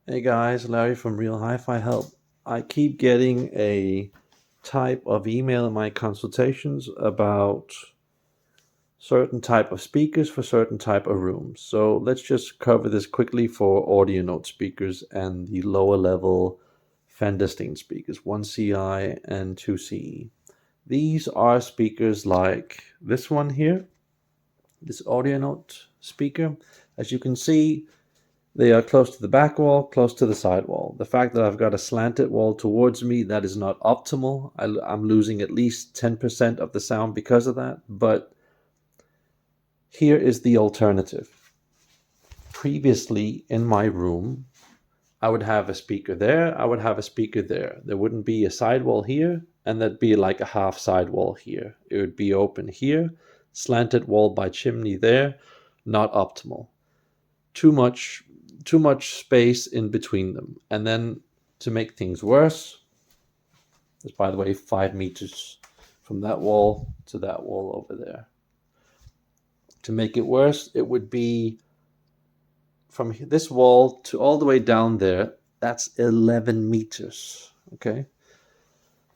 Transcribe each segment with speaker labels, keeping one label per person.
Speaker 1: Hey guys, Larry from Real HiFi Help. I keep getting a type of email in my consultations about certain type of speakers for certain type of rooms. So let's just cover this quickly for audio note speakers and the lower level Fender Steen speakers, 1CI and 2CE. These are speakers like this one here, this audio note speaker. As you can see, they are close to the back wall, close to the side wall. The fact that I've got a slanted wall towards me, that is not optimal. I'm losing at least 10% of the sound because of that. But here is the alternative. Previously in my room, I would have a speaker there, I would have a speaker there. There wouldn't be a sidewall here, and there'd be like a half sidewall here. It would be open here, slanted wall by chimney there, not optimal. Too much space in between them. And then to make things worse, there's, by the way, 5 meters from that wall to that wall over there. To make it worse, it would be from this wall to all the way down there. That's 11 meters. Okay,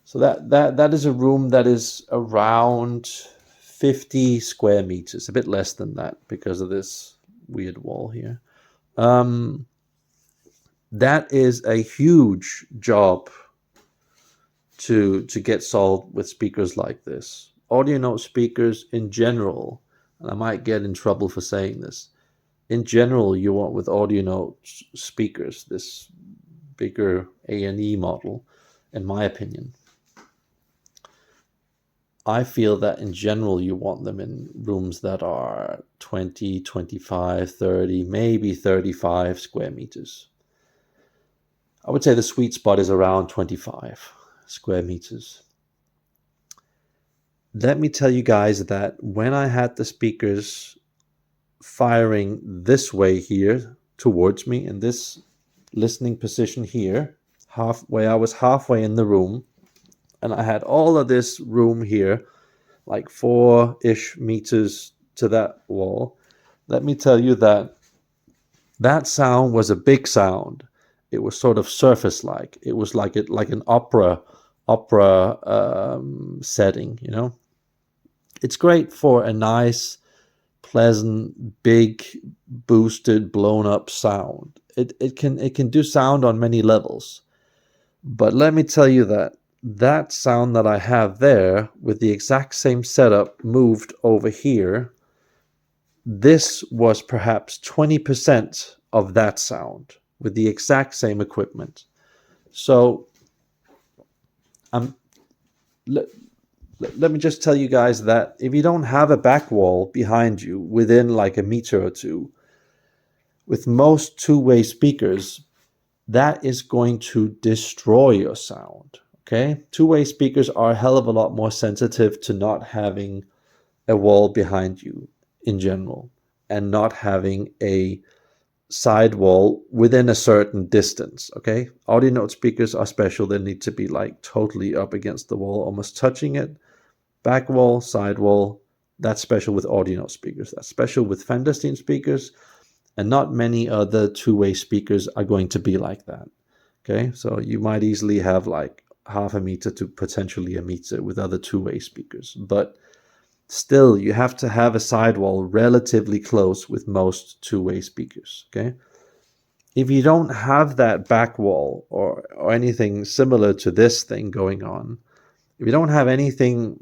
Speaker 1: so that is a room that is around 50 square meters, a bit less than that because of this weird wall here. That is a huge job to get solved with speakers like this. Audio note speakers in general, and I might get in trouble for saying this, in general, you want with audio note speakers, this bigger A&E model, in my opinion, I feel that in general you want them in rooms that are 20, 25, 30, maybe 35 square meters. I would say the sweet spot is around 25 square meters. Let me tell you guys that when I had the speakers firing this way here towards me in this listening position here, I was halfway in the room, and I had all of this room here, like 4-ish meters to that wall. Let me tell you that that sound was a big sound. It was sort of surface-like. It was like an opera setting. It's great for a nice, pleasant, big, boosted, blown up sound. It can do sound on many levels. But let me tell you that sound that I have there with the exact same setup moved over here, this was perhaps 20% of that sound with the exact same equipment. So let me just tell you guys that if you don't have a back wall behind you within like a meter or two, with most two-way speakers, that is going to destroy your sound. Okay, two-way speakers are a hell of a lot more sensitive to not having a wall behind you in general, and not having a sidewall within a certain distance. Okay, audio note speakers are special. They need to be like totally up against the wall, almost touching it. Back wall, side wall, that's special with audio note speakers. That's special with Fender Steen speakers, and not many other two-way speakers are going to be like that. Okay, so you might easily have like half a meter to potentially a meter with other two-way speakers, but still you have to have a sidewall relatively close with most two-way speakers. Okay, if you don't have that back wall or anything similar to this thing going on, if you don't have anything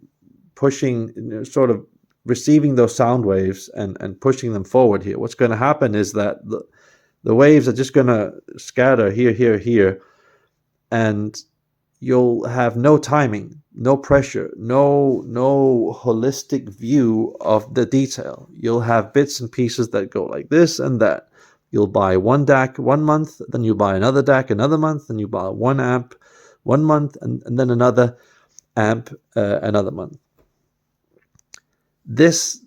Speaker 1: pushing, sort of receiving those sound waves and pushing them forward here, what's going to happen is that the waves are just going to scatter here, here, here, and you'll have no timing, no pressure, no holistic view of the detail. You'll have bits and pieces that go like this and that. You'll buy one DAC 1 month, then you buy another DAC another month, then you buy one amp 1 month, and then another amp another month. This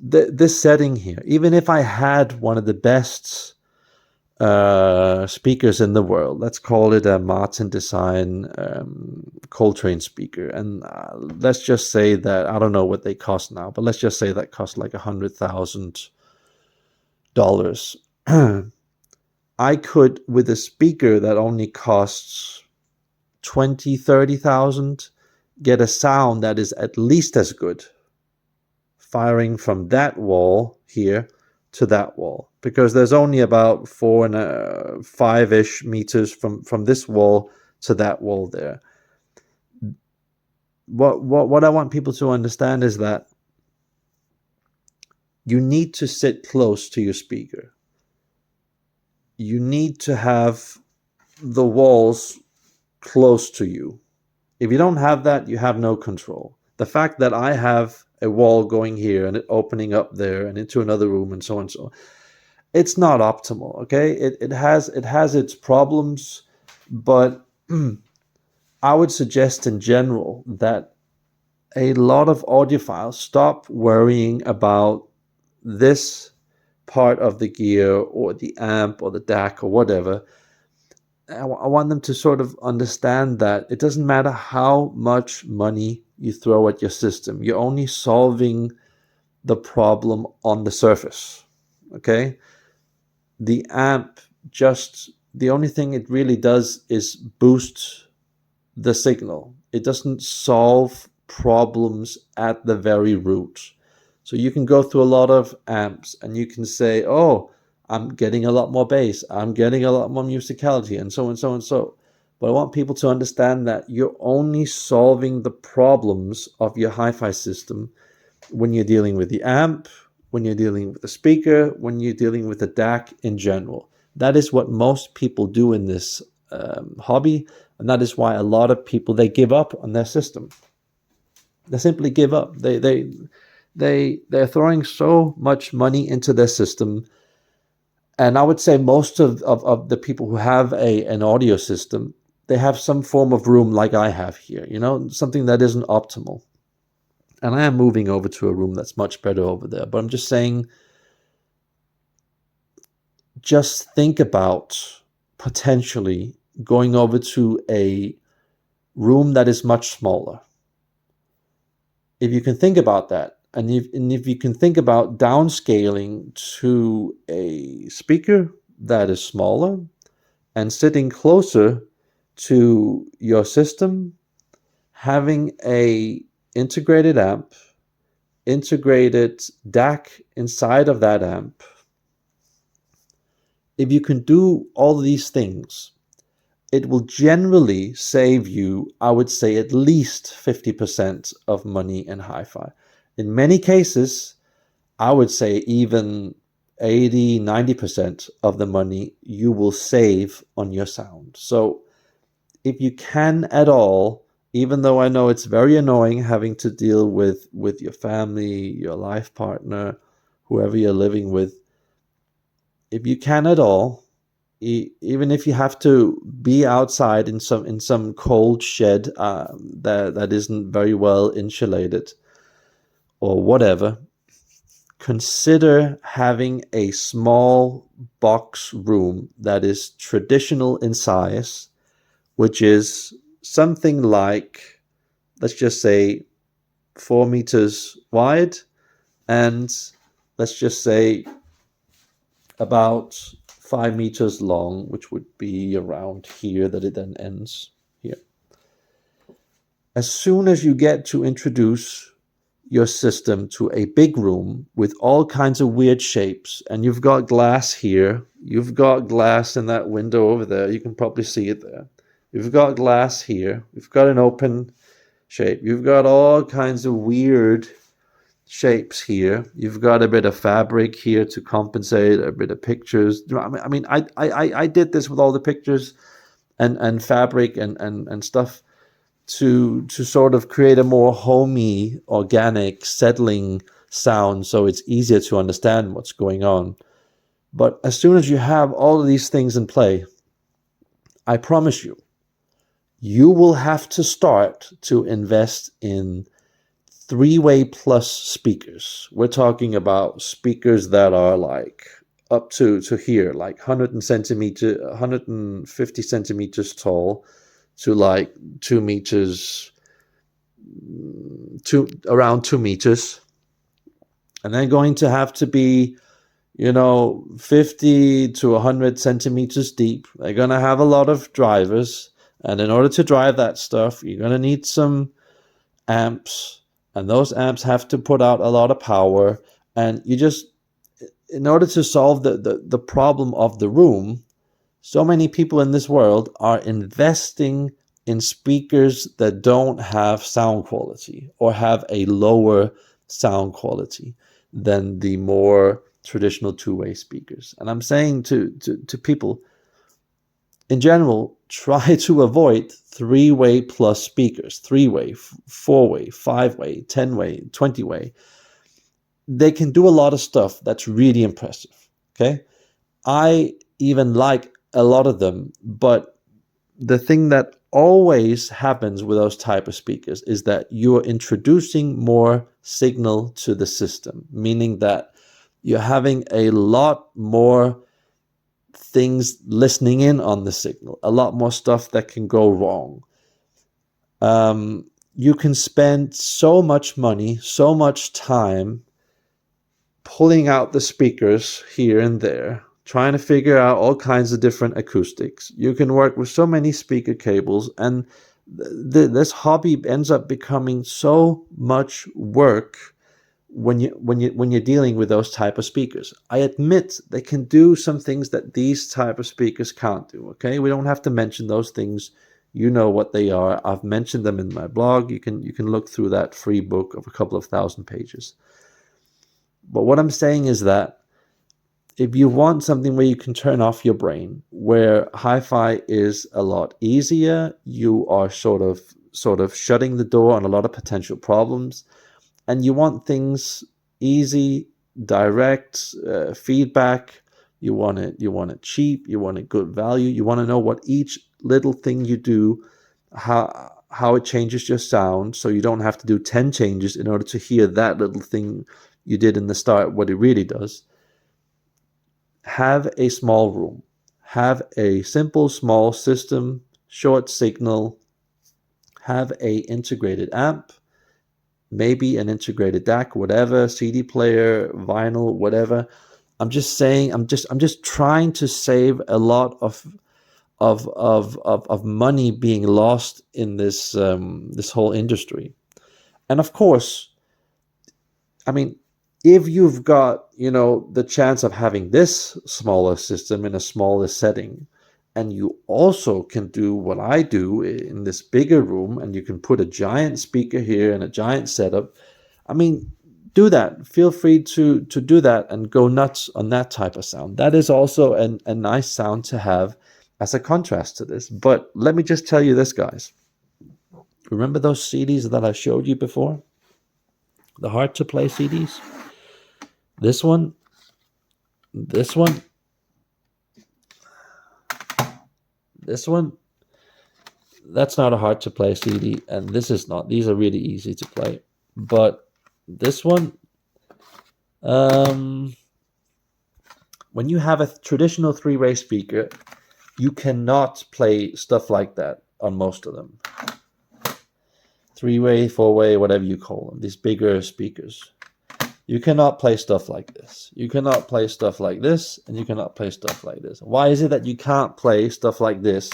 Speaker 1: setting here, even if I had one of the best speakers in the world, let's call it a Martin Design Coltrane speaker, and let's just say that, I don't know what they cost now, but let's just say that cost like $100,000. I could, with a speaker that only costs 20, 30,000, get a sound that is at least as good firing from that wall here to that wall, because there's only about 5-ish meters from this wall to that wall there. What I want people to understand is that you need to sit close to your speaker. You need to have the walls close to you. If you don't have that, you have no control. The fact that I have a wall going here and it opening up there and into another room and so on and so on, it's not optimal, okay? It has its problems, but I would suggest in general that a lot of audiophiles stop worrying about this part of the gear or the amp or the DAC or whatever. I want them to sort of understand that it doesn't matter how much money you throw at your system. You're only solving the problem on the surface, okay? The amp the only thing it really does is boost the signal. It doesn't solve problems at the very root. So you can go through a lot of amps and you can say, oh, I'm getting a lot more bass, I'm getting a lot more musicality, and so and so and so. But I want people to understand that you're only solving the problems of your hi-fi system when you're dealing with the amp, when you're dealing with the speaker, when you're dealing with the DAC in general. That is what most people do in this hobby, and that is why a lot of people, they give up on their system. They simply give up. They're throwing so much money into their system. And I would say most of the people who have an audio system, they have some form of room like I have here, something that isn't optimal. And I am moving over to a room that's much better over there. But I'm just saying, just think about potentially going over to a room that is much smaller. If you can think about that, and if you can think about downscaling to a speaker that is smaller and sitting closer to your system, having a integrated amp, integrated DAC inside of that amp, if you can do all these things, it will generally save you, I would say, at least 50% of money in hi-fi. In many cases, I would say even 80, 90% of the money you will save on your sound. So if you can at all, even though I know it's very annoying having to deal with your family, your life partner, whoever you're living with, if you can at all, even if you have to be outside in some cold shed that isn't very well insulated or whatever, consider having a small box room that is traditional in size, which is something like, let's just say, 4 meters wide, and let's just say about 5 meters long, which would be around here, that it then ends here. As soon as you get to introduce your system to a big room with all kinds of weird shapes, and you've got glass here, you've got glass in that window over there, you can probably see it there. You've got glass here, you've got an open shape, you've got all kinds of weird shapes here, you've got a bit of fabric here to compensate, a bit of pictures. I mean, I did this with all the pictures and fabric and stuff to sort of create a more homey, organic, settling sound, so it's easier to understand what's going on. But as soon as you have all of these things in play, I promise you, you will have to start to invest in 3-way plus speakers. We're talking about speakers that are like up to here, like 150 centimeters tall to like 2 meters, around 2 meters. And they're going to have to be, 50 to 100 centimeters deep. They're going to have a lot of drivers. And in order to drive that stuff, you're going to need some amps. And those amps have to put out a lot of power. And in order to solve the problem of the room, so many people in this world are investing in speakers that don't have sound quality or have a lower sound quality than the more traditional two-way speakers. And I'm saying to people in general, try to avoid three-way plus speakers, three-way, four-way, five-way, 10-way, 20-way. They can do a lot of stuff that's really impressive. Okay. I even like a lot of them, but the thing that always happens with those type of speakers is that you're introducing more signal to the system, meaning that you're having a lot more things listening in on the signal, a lot more stuff that can go wrong. You can spend so much money, so much time pulling out the speakers here and there, trying to figure out all kinds of different acoustics. You can work with so many speaker cables, and this hobby ends up becoming so much work when you're dealing with those type of speakers. I admit they can do some things that these type of speakers can't do. Okay, we don't have to mention those things. You know what they are. I've mentioned them in my blog. You can look through that free book of a couple of thousand pages. But what I'm saying is that if you want something where you can turn off your brain, where hi-fi is a lot easier, you are sort of shutting the door on a lot of potential problems, and you want things easy, direct, feedback. You want it cheap. You want it good value. You want to know what each little thing you do, how it changes your sound, so you don't have to do 10 changes in order to hear that little thing you did in the start, what it really does. Have a small room. Have a simple, small system, short signal. Have a integrated amp, maybe an integrated DAC, whatever, CD player, vinyl, whatever. I'm just saying, I'm just trying to save a lot of money being lost in this this whole industry. And of course, I mean, if you've got, the chance of having this smaller system in a smaller setting, and you also can do what I do in this bigger room, and you can put a giant speaker here and a giant setup, I mean, do that. Feel free to do that and go nuts on that type of sound. That is also a nice sound to have as a contrast to this. But let me just tell you this, guys. Remember those CDs that I showed you before? The hard to play CDs? This one, this one, this one, that's not a hard to play CD, and this is not. These are really easy to play. But this one, when you have a traditional three-way speaker, you cannot play stuff like that on most of them. Three-way, four-way, whatever you call them, these bigger speakers. You cannot play stuff like this. You cannot play stuff like this, and you cannot play stuff like this. Why is it that you can't play stuff like this,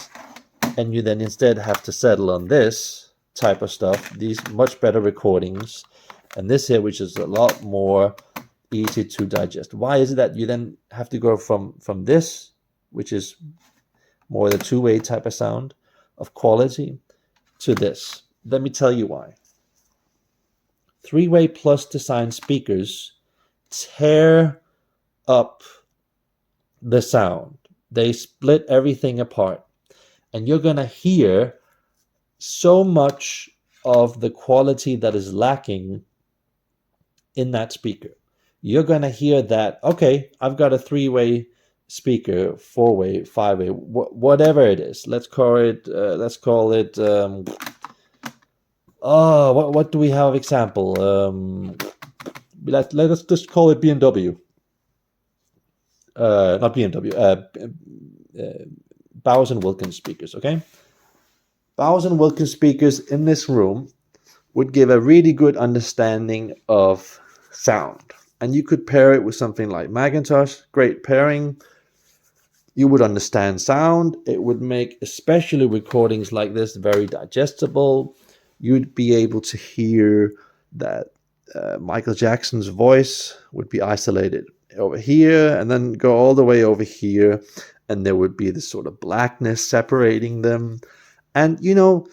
Speaker 1: and you then instead have to settle on this type of stuff, these much better recordings, and this here, which is a lot more easy to digest? Why is it that you then have to go from this, which is more the two-way type of sound of quality, to this? Let me tell you why. Three-way plus design speakers tear up the sound. They split everything apart. And you're going to hear so much of the quality that is lacking in that speaker. You're going to hear that, okay, I've got a three-way speaker, four-way, five-way, whatever it is. Let's call it what do we have example? Let's just call it BMW. Not BMW. Bowers and Wilkins speakers, okay? Bowers and Wilkins speakers in this room would give a really good understanding of sound. and you could pair it with something like Macintosh. Great pairing. You would understand sound. It would make especially recordings like this very digestible. You'd be able to hear that Michael Jackson's voice would be isolated over here and then go all the way over here, and there would be this sort of blackness separating them. And you're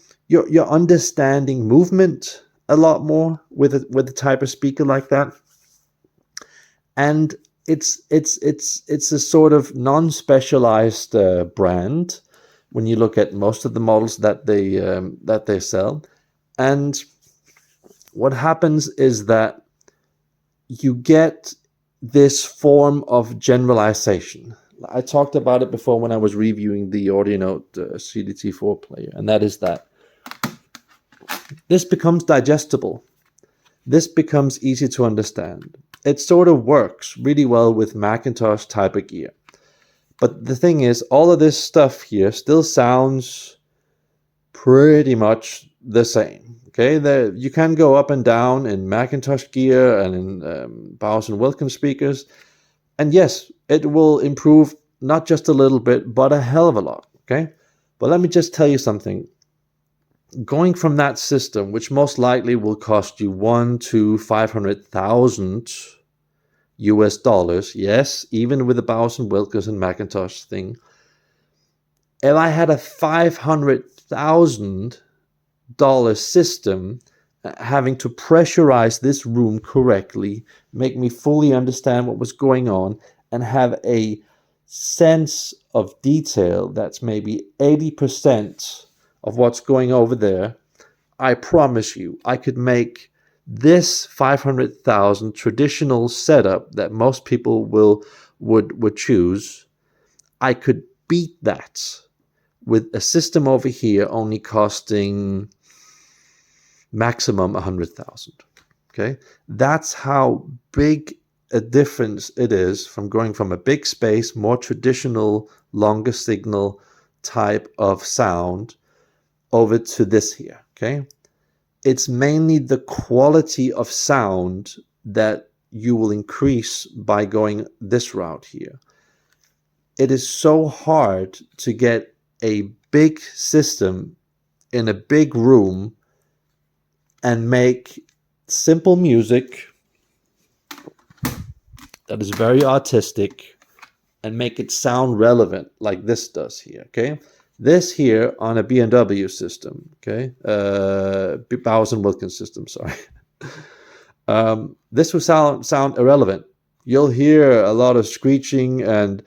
Speaker 1: understanding movement a lot more with a type of speaker like that. And it's a sort of non-specialized brand when you look at most of the models that they sell. And what happens is that you get this form of generalization. I talked about it before when I was reviewing the AudioNote CDT4 player, and that is that this becomes digestible. This becomes easy to understand. It sort of works really well with Macintosh type of gear. But the thing is, all of this stuff here still sounds pretty much the same. Okay, you can go up and down in Macintosh gear and in Bowers & Wilkins speakers. And yes, it will improve not just a little bit, but a hell of a lot. Okay, but let me just tell you something. Going from that system, which most likely will cost you $100,000 to $500,000 US, yes, even with the Bowers & Wilkins and Macintosh thing, if I had a $500,000 system having to pressurize this room correctly, make me fully understand what was going on, and have a sense of detail that's maybe 80% of what's going over there, I promise you, I could make this 500,000 traditional setup that most people would choose. I could beat that with a system over here only costing maximum 100,000. Okay, that's how big a difference it is from going from a big space, more traditional, longer signal type of sound over to this here. Okay, it's mainly the quality of sound that you will increase by going this route here. It is so hard to get a big system in a big room and make simple music that is very artistic and make it sound relevant like this does here. Okay, this here on a B&W system, okay, Bowers & Wilkins system, sorry. This will sound irrelevant. You'll hear a lot of screeching, and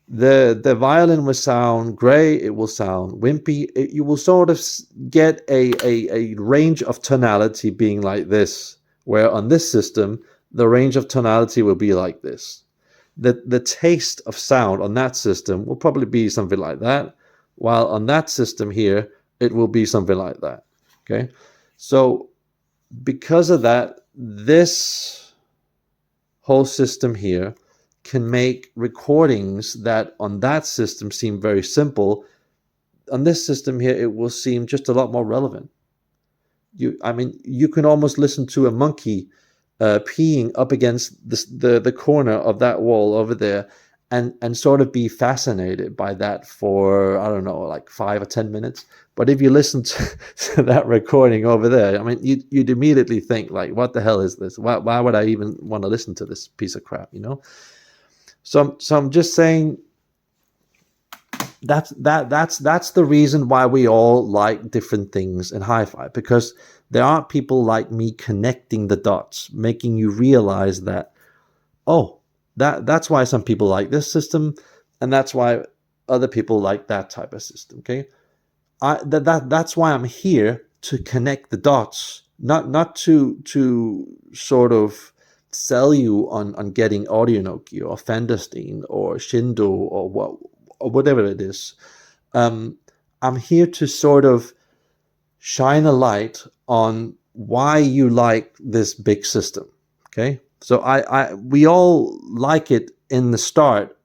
Speaker 1: the violin will sound gray, it will sound wimpy. You will sort of get a range of tonality being like this, where on this system, the range of tonality will be like this. The taste of sound on that system will probably be something like that, while on that system here, it will be something like that. Okay, so because of that, this whole system here can make recordings that on that system seem very simple. On this system here, it will seem just a lot more relevant. You can almost listen to a monkey peeing up against the corner of that wall over there, and sort of be fascinated by that for, I don't know, like 5 or 10 minutes. But if you listen to that recording over there, I mean, you'd immediately think, like, what the hell is this? Why would I even want to listen to this piece of crap, you know? So I'm just saying that's the reason why we all like different things in hi-fi, because there aren't people like me connecting the dots, making you realize that, oh, that's why some people like this system, and that's why other people like that type of system. Okay, that's why I'm here, to connect the dots, not to sort of sell you on getting AudioNote gear or Fenderstein or Shindo or whatever it is. I'm here to sort of shine a light on why you like this big system. Okay, so we all like it in the start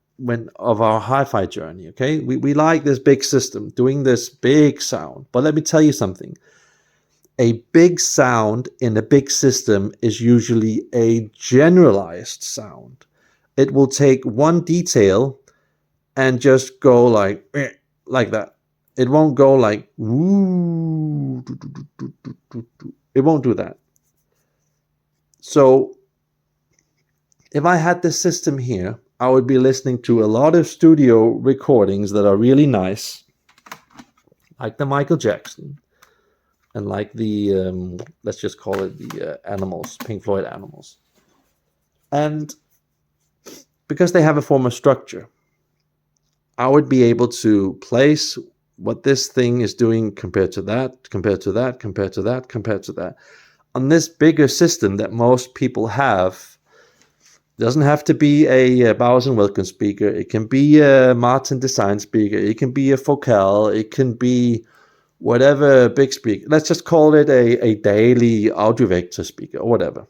Speaker 1: of our hi-fi journey. Okay, we like this big system doing this big sound. But let me tell you something. A big sound in a big system is usually a generalized sound. It will take one detail and just go like that. It won't go like woo. It won't do that. So if I had this system here, I would be listening to a lot of studio recordings that are really nice, like the Michael Jackson, and like the, let's just call it the Animals, Pink Floyd Animals. And because they have a form of structure, I would be able to place what this thing is doing compared to that, compared to that, compared to that, compared to that. On this bigger system that most people have, doesn't have to be a Bowers & Wilkins speaker. It can be a Martin Design speaker. It can be a Focal. It can be whatever big speaker. Let's just call it a daily audio vector speaker or whatever.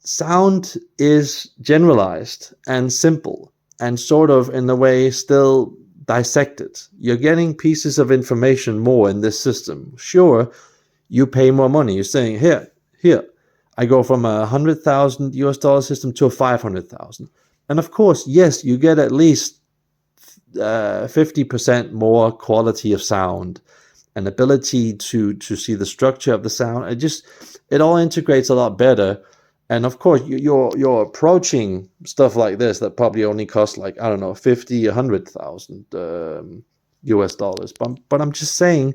Speaker 1: Sound is generalized and simple and sort of in a way still dissected. You're getting pieces of information more in this system. Sure, you pay more money. You're saying, here, I go from $100,000 system to a 500,000. And of course, yes, you get at least 50% more quality of sound and ability to see the structure of the sound. It all integrates a lot better. And of course, you're approaching stuff like this that probably only costs like, I don't know, 50, 100,000 US dollars. But I'm just saying,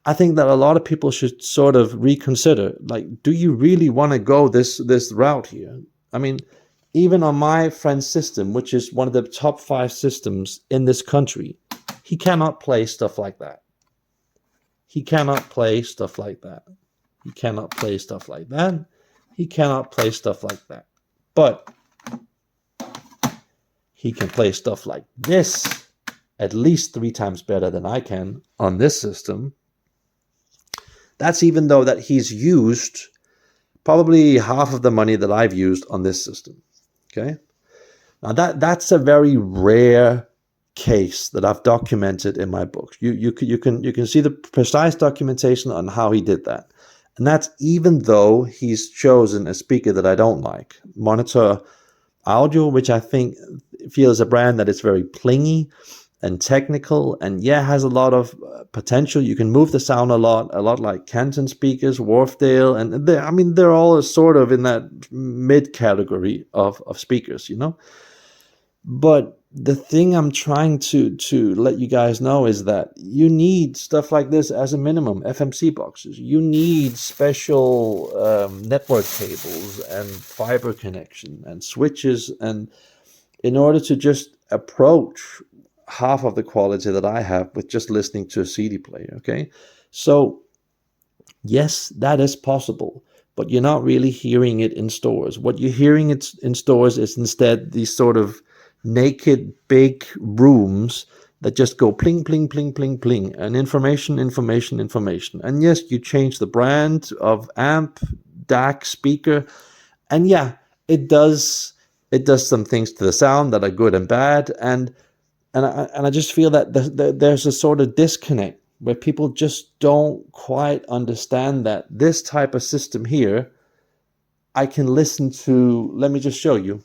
Speaker 1: I think that a lot of people should sort of reconsider, like, do you really want to go this route here? I mean, even on my friend's system, which is one of the top 5 systems in this country, he cannot play stuff like that. He cannot play stuff like that. He cannot play stuff like that. He cannot play stuff like that. But he can play stuff like this at least 3 times better than I can on this system. That's even though that he's used probably half of the money that I've used on this system. Okay. Now that's a very rare case that I've documented in my books. You can see the precise documentation on how he did that. And that's even though he's chosen a speaker that I don't like, Monitor Audio, which I think feels a brand that is very plingy and technical, and has a lot of potential. You can move the sound a lot like Canton speakers, Wharfdale, and they're all sort of in that mid category of speakers, But the thing I'm trying to let you guys know is that you need stuff like this as a minimum, FMC boxes. You need special network cables and fiber connection and switches, and in order to just approach half of the quality that I have with just listening to a CD player, okay? So, yes, that is possible, but you're not really hearing it in stores. What you're hearing in stores is instead these sort of naked big rooms that just go pling, pling, pling, pling, pling, and information. And yes, you change the brand of amp, DAC, speaker, and it does some things to the sound that are good and bad, and I just feel that there's a sort of disconnect where people just don't quite understand that this type of system here, I can listen to. Let me just show you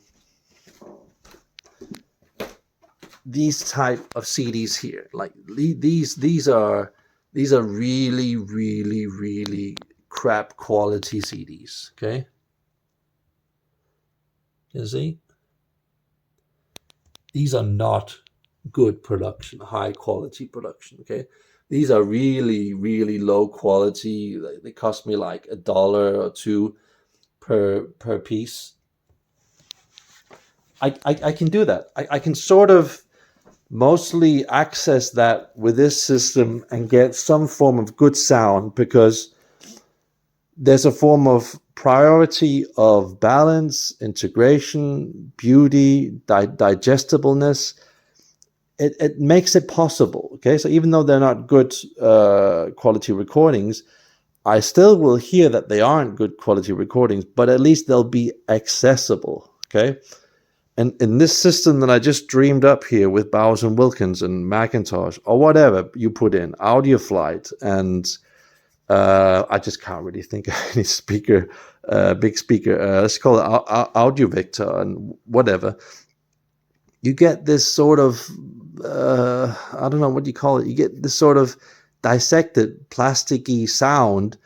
Speaker 1: these type of CDs here. Like these are really, really, really crap quality CDs. Okay, you see, these are not good production, high quality production. Okay, these are really, really low quality. They cost me like $1 or $2 per piece. I can do that. I can sort of mostly access that with this system and get some form of good sound, because there's a form of priority of balance, integration, beauty, digestibleness. It makes it possible. Okay, so even though they're not good quality recordings, I still will hear that they aren't good quality recordings, but at least they'll be accessible. Okay, And in this system that I just dreamed up here with Bowers and Wilkins and Macintosh or whatever you put in, AudioFlight, and I just can't really think of any speaker, big speaker. Let's call it Audio Victor and whatever. You get this sort of, I don't know what you call it. You get this sort of dissected, plasticky sound,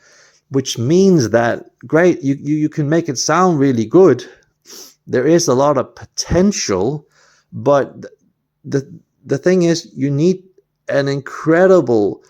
Speaker 1: which means that, great, you can make it sound really good. There is a lot of potential, but the thing is, you need an incredible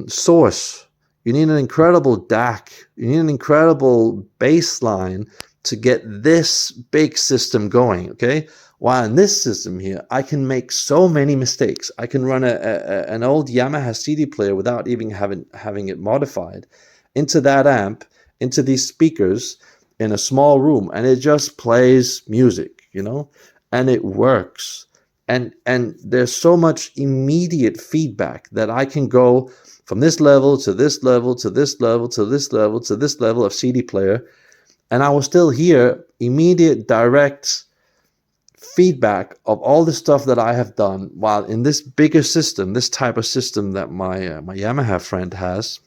Speaker 1: source. You need an incredible DAC. You need an incredible baseline to get this big system going, okay? While in this system here, I can make so many mistakes. I can run an old Yamaha CD player without even having it modified into that amp, into these speakers in a small room, and it just plays music, you know, and it works. And there's so much immediate feedback that I can go from this level to this level to this level to this level to this level of CD player, and I will still hear immediate, direct feedback of all the stuff that I have done. While in this bigger system, this type of system that my Yamaha friend has,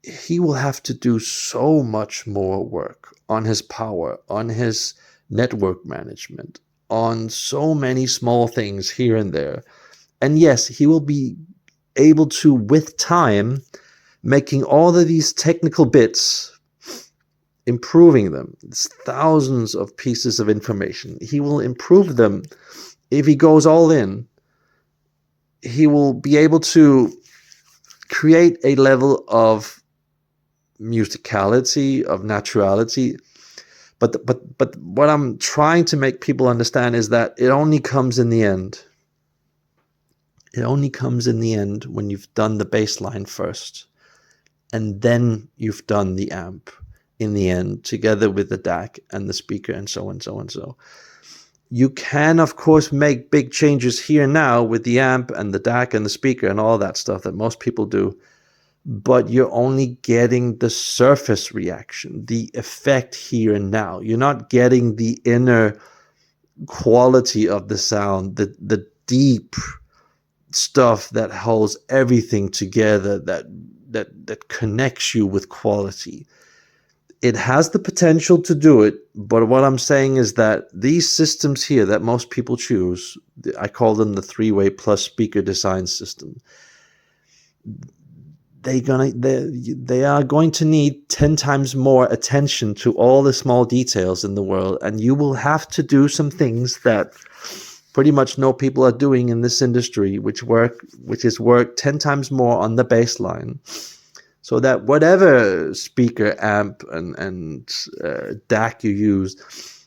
Speaker 1: he will have to do so much more work on his power, on his network management, on so many small things here and there. And yes, he will be able to, with time, making all of these technical bits, improving them. It's thousands of pieces of information. He will improve them. If he goes all in, he will be able to create a level of musicality, of naturality. But what I'm trying to make people understand is that it only comes in the end. It only comes in the end when you've done the bass line first, and then you've done the amp in the end, together with the DAC and the speaker and so on, so on, so. You can, of course, make big changes here now with the amp and the DAC and the speaker and all that stuff that most people do, but you're only getting the surface reaction, the effect here and now. You're not getting the inner quality of the sound, the deep stuff that holds everything together, that connects you with quality. It has the potential to do it, but what I'm saying is that these systems here that most people choose, I call them the 3-way plus speaker design system, they are going to need 10 times more attention to all the small details in the world, and you will have to do some things that pretty much no people are doing in this industry, which is work 10 times more on the bass line, so that whatever speaker, amp, and DAC you use,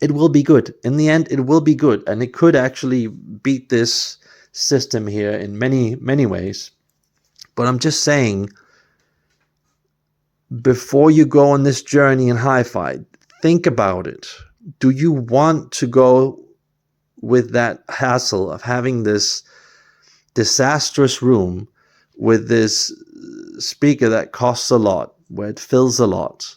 Speaker 1: it will be good. In the end, it will be good, and it could actually beat this system here in many, many ways. But I'm just saying, before you go on this journey in HiFi, think about it. Do you want to go with that hassle of having this disastrous room with this speaker that costs a lot, where it fills a lot,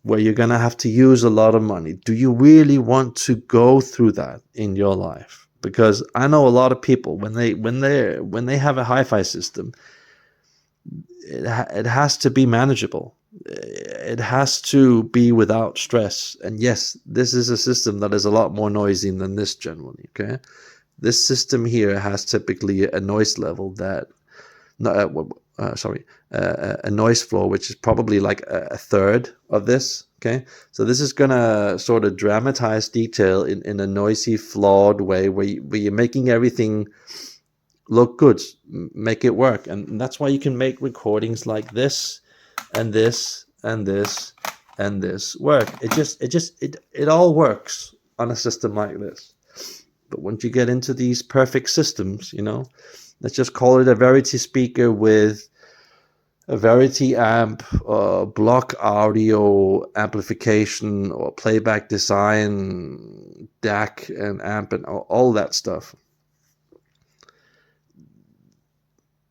Speaker 1: where you're going to have to use a lot of money? Do you really want to go through that in your life? Because I know a lot of people, when they have a HiFi system, it has to be manageable. It has to be without stress. And yes, this is a system that is a lot more noisy than this generally, okay? This system here has typically a noise level that, a noise floor, which is probably like a third of this, okay? So this is going to sort of dramatize detail in a noisy, flawed way where you're making everything look good, make it work. And that's why you can make recordings like this and this and this and this work. It all works on a system like this. But once you get into these perfect systems, you know, let's just call it a Verity speaker with a Verity amp, block audio amplification or playback design, DAC and amp and all that stuff.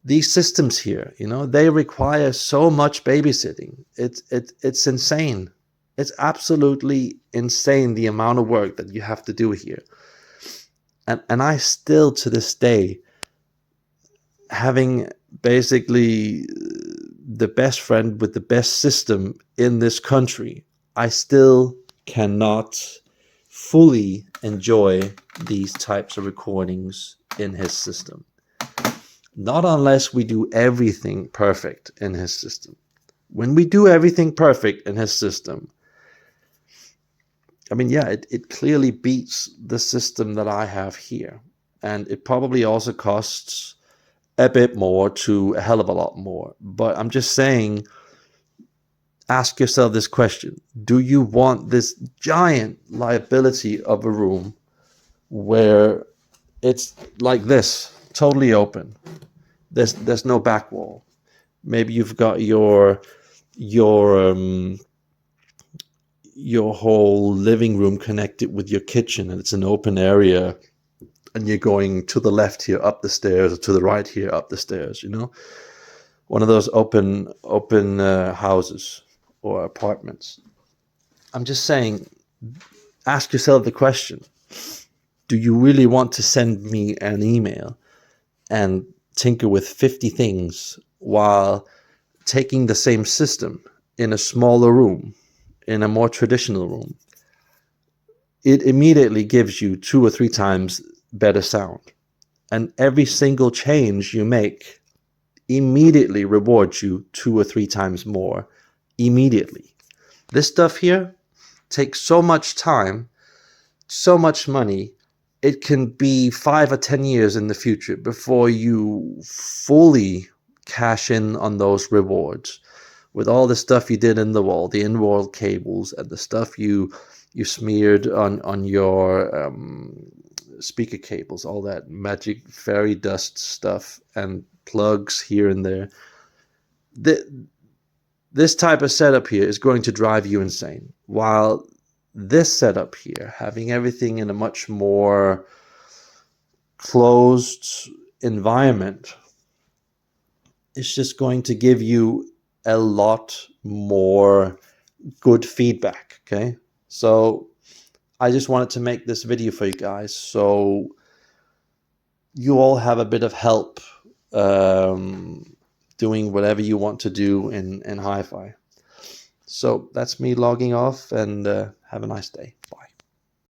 Speaker 1: These systems here, you know, they require so much babysitting. It's insane. It's absolutely insane the amount of work that you have to do here. And I still, to this day, having basically the best friend with the best system in this country, I still cannot fully enjoy these types of recordings in his system. Not unless we do everything perfect in his system. When we do everything perfect in his system, I mean, yeah, it clearly beats the system that I have here. And it probably also costs a bit more to a hell of a lot more. But I'm just saying, ask yourself this question. Do you want this giant liability of a room where it's like this, totally open? There's no back wall. Maybe you've got your whole living room connected with your kitchen, and it's an open area, and you're going to the left here up the stairs, or to the right here up the stairs, one of those open houses or apartments. I'm just saying, ask yourself the question, do you really want to send me an email and tinker with 50 things while taking the same system in a smaller room, in a more traditional room? It immediately gives you 2 or 3 times better sound. And every single change you make immediately rewards you 2 or 3 times more immediately. This stuff here takes so much time, so much money. It can be 5 or 10 years in the future before you fully cash in on those rewards with all the stuff you did in the wall, the in-wall cables, and the stuff you smeared on your speaker cables, all that magic fairy dust stuff and plugs here and there. This type of setup here is going to drive you insane. While this setup here, having everything in a much more closed environment, is just going to give you a lot more good feedback. Okay, so I just wanted to make this video for you guys so you all have a bit of help doing whatever you want to do in HiFi. So that's me logging off, and have a nice day. Bye.